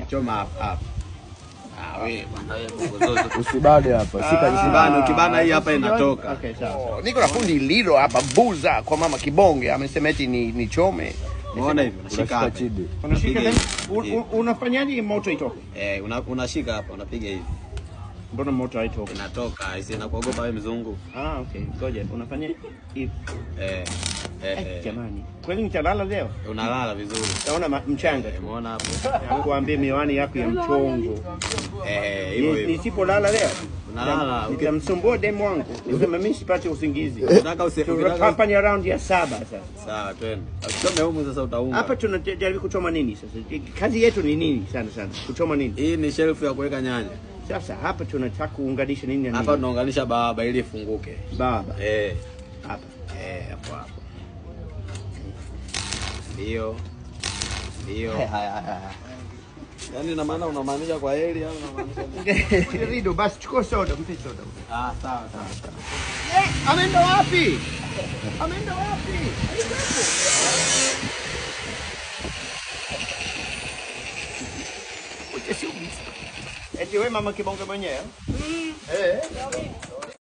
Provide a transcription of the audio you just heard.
Choma hapa. Wewe bwana usibane hapa. Shika jisibano, ukibana hii hapa inatoka. Okay, sawa. Niko na fundi Lilo hapa Buza kwa mama Kibonge amesema eti ni chome. Unaona hivi unashika hapa. Unashika tena unafanyaje moto itoke? Unashika hapa unapiga hivi. Mbona moto haitoki? Inatoka, inakuogopa wewe mzungu. Okay. Ngoja unafanya hivi. Jamani. Kwani nitalala leo? Unalala vizuri. Naona mchanga. Umeona hapo? Nakuambia miwani yako ya mchongo. Hivyo. Nisipolala leo. Unalala. Nitamsumbua demu wangu. Nisema mimi sipati usingizi. Unataka hapa ni around ya 7 sasa. Sawa, twende. Uchome humu sasa utaunga. Hapa tunajaribu kuchoma nini sasa? Kazi yetu ni nini sana? Kuchoma nini? Hii ni shelf ya kuweka nyanya. Sasa hapa tunataka kuunganisha nini na nini? Hapa tunaunganisha baba ili ifunguke. Baba. Hapa. Hapo. Ndio. Yaani na maana unamaanisha kwa heli au unamaanisha Rido basi chukua soda, mpe soda. Sawa. Ameenda wapi? Eti wewe mama Kibonge mwenyewe?